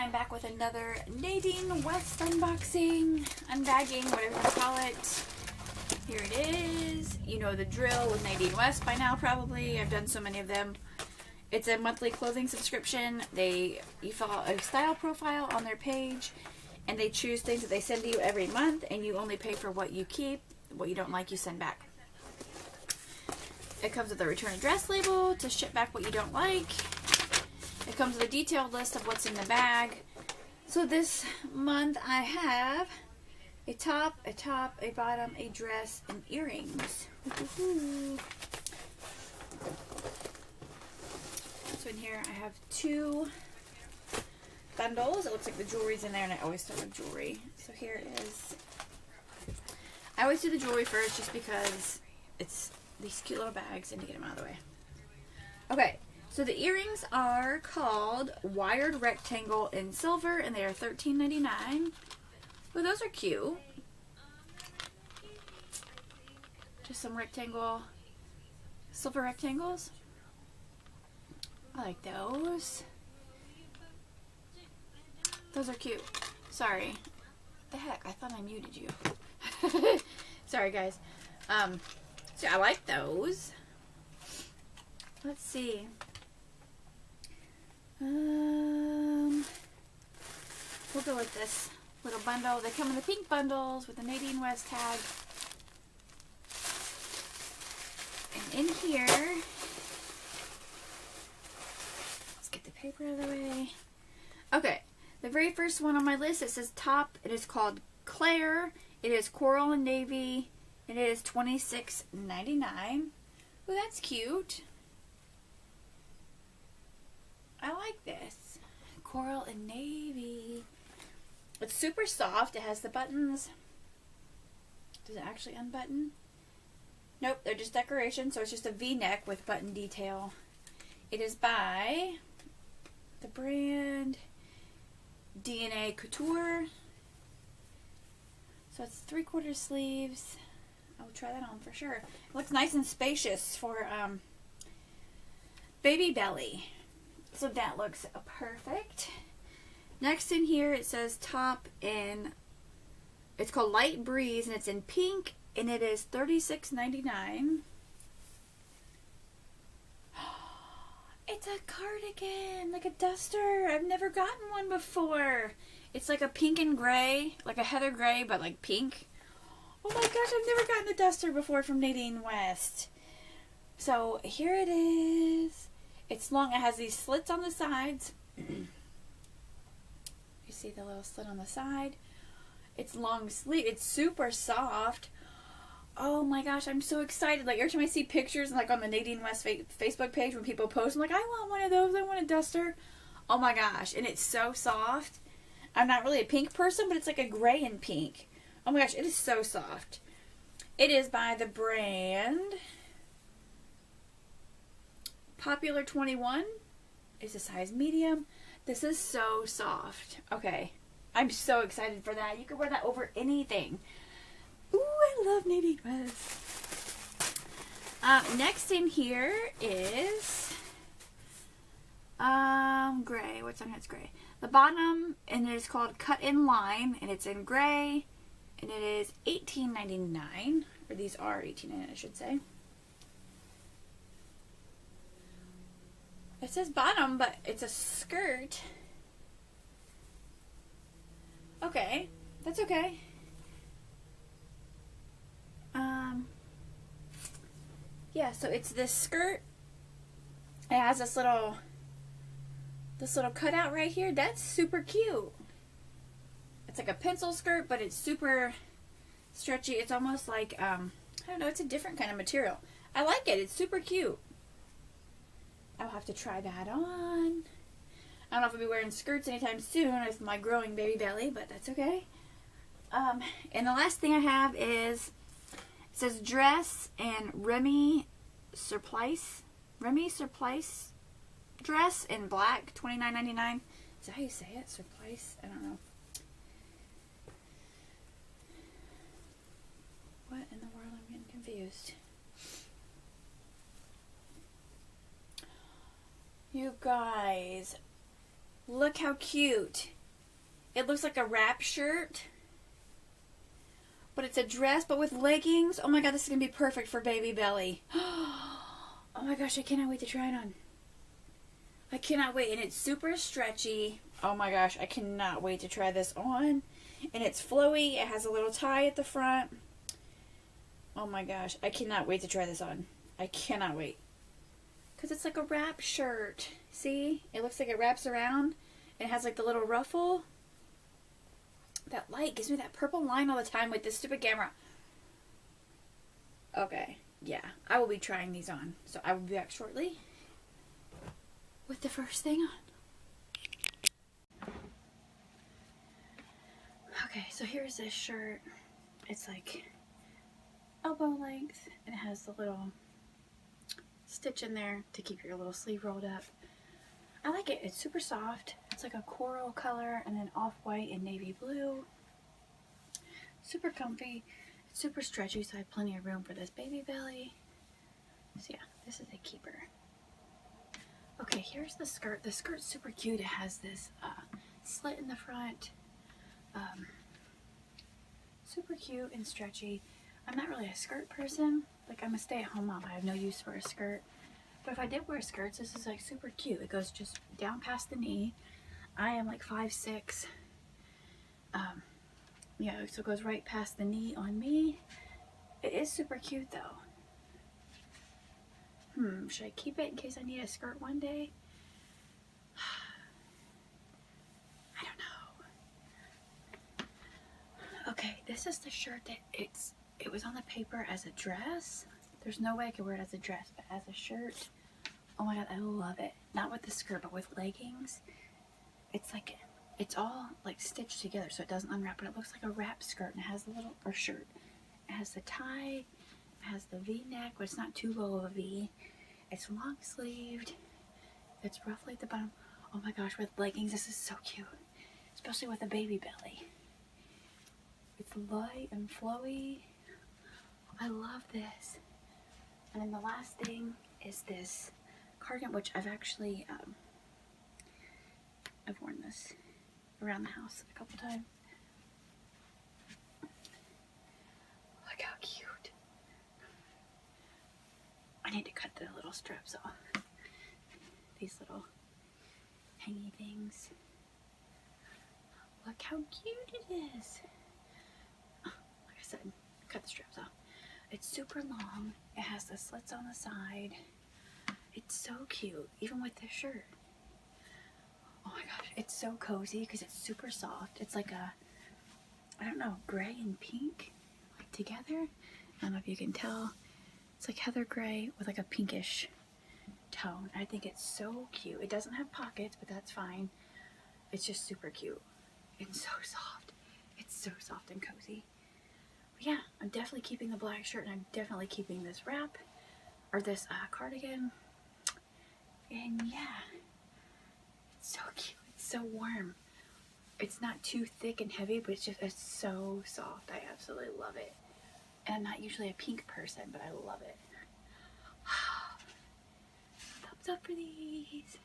I'm back with another Nadine West unboxing, unbagging, whatever you want to call it. Here it is. You know the drill with Nadine West by now, probably. I've done so many of them. It's a monthly clothing subscription. You fill out a style profile on their page, and they choose things that they send to you every month, and you only pay for what you keep. What you don't like, you send back. It comes with a return address label to ship back what you don't like. It comes with a detailed list of what's in the bag. So this month I have a top, a bottom, a dress, and earrings. So in here I have 2 bundles. It looks like the jewelry's in there, and I always start with jewelry. So here is, I always do the jewelry first just because it's these cute little bags and to get them out of the way. Okay. So the earrings are called Wired Rectangle in silver, and they are $13.99. Well, those are cute. Just some silver rectangles. I like those. Those are cute. Sorry. What the heck? I thought I muted you. Sorry, guys. So I like those. Let's see. We'll go with this little bundle. They come in the pink bundles with the Nadine West tag. And in here, let's get the paper out of the way. Okay, the very first one on my list, it says top. It is called Claire. It is coral and navy. It is $26.99. Well, that's cute. I like this. Coral and navy. It's super soft. It has the buttons. Does it actually unbutton? Nope, they're just decoration. So it's just a V-neck with button detail. It is by the brand DNA Couture. So it's 3/4 sleeves. I'll try that on for sure. It looks nice and spacious for baby belly. So that looks perfect. Next in here it says top in, it's called Light Breeze, and it's in pink, and it is $36.99. It's a cardigan, like a duster. I've never gotten one before. It's like a pink and gray, like a heather gray, but like pink. Oh my gosh, I've never gotten a duster before from Nadine West. So here it is. It's long. It has these slits on the sides. You see the little slit on the side. It's long sleeve. It's super soft. Oh my gosh, I'm so excited. Like every time I see pictures, like on the Nadine West Facebook page when people post, I'm like, I want one of those. I want a duster. Oh my gosh, and it's so soft. I'm not really a pink person, but it's like a gray and pink. Oh my gosh, it is so soft. It is by the brand Popular 21. It's a size medium. This is so soft. Okay, I'm so excited for that. You can wear that over anything. Ooh, I love Nadine West. Next in here is gray. What's on here? It's gray. The bottom, and it is called Cut in Line, and it's in gray, and it is $18.99. Or these are $18.99, I should say. It says bottom, but it's a skirt. Okay, that's okay. Yeah, so it's this skirt. It has this little cutout right here. That's super cute. It's like a pencil skirt, but it's super stretchy. It's almost like, I don't know, it's a different kind of material. I like it. It's super cute. I'll have to try that on. I don't know if I'll be wearing skirts anytime soon with my growing baby belly, but that's okay. And the last thing I have is, it says dress and Remy Surplice dress in black, $29.99. Is that how you say it? Surplice? I don't know. What in the world? I'm getting confused. You guys, look how cute. It looks like a wrap shirt, but it's a dress, but with leggings. Oh my god, this is going to be perfect for baby belly. Oh my gosh, I cannot wait to try it on. I cannot wait. And it's super stretchy. Oh my gosh, I cannot wait to try this on. And it's flowy. It has a little tie at the front. Oh my gosh, I cannot wait to try this on. I cannot wait. Because it's like a wrap shirt. See? It looks like it wraps around. It has like the little ruffle. That light gives me that purple line all the time with this stupid camera. Okay, yeah. I will be trying these on. So I will be back shortly with the first thing on. Okay, so here's this shirt. It's like elbow length. And it has the little stitch in there to keep your little sleeve rolled up. I like it. It's super soft. It's like a coral color and then off-white and navy blue. Super comfy. It's super stretchy, so I have plenty of room for this baby belly. So yeah, this is a keeper. Okay, here's the skirt. The skirt's super cute. It has this slit in the front. Super cute and stretchy. I'm not really a skirt person. Like, I'm a stay-at-home mom. I have no use for a skirt. But if I did wear skirts, this is like super cute. It goes just down past the knee. I am like 5'6". Yeah, so it goes right past the knee on me. It is super cute though. Should I keep it in case I need a skirt one day? I don't know. Okay, this is the shirt that it was on the paper as a dress. There's no way I could wear it as a dress, but as a shirt, oh my god, I love it. Not with the skirt, but with leggings. It's like, it's all like stitched together so it doesn't unwrap, but it looks like a wrap skirt, and it has the little, or shirt. It has the tie, it has the V-neck, but it's not too low of a V. It's long sleeved. It's roughly at the bottom. Oh my gosh, with leggings, this is so cute. Especially with a baby belly. It's light and flowy. I love this. And then the last thing is this cardigan, which I've actually, I've worn this around the house a couple times. Look how cute. I need to cut the little straps off. These little hangy things. Look how cute it is. Oh, like I said, cut the straps off. It's super long. It has the slits on the side. It's so cute, even with this shirt. Oh my gosh, it's so cozy because it's super soft. It's like a, I don't know, gray and pink, like together. I don't know if you can tell. It's like heather gray with like a pinkish tone. I think it's so cute. It doesn't have pockets, but that's fine. It's just super cute. It's so soft. It's so soft and cozy. But yeah, I'm definitely keeping the black shirt, and I'm definitely keeping this wrap, or this cardigan. And yeah, it's so cute. It's so warm. It's not too thick and heavy, but it's so soft. I absolutely love it. And I'm not usually a pink person, but I love it. Thumbs up for these.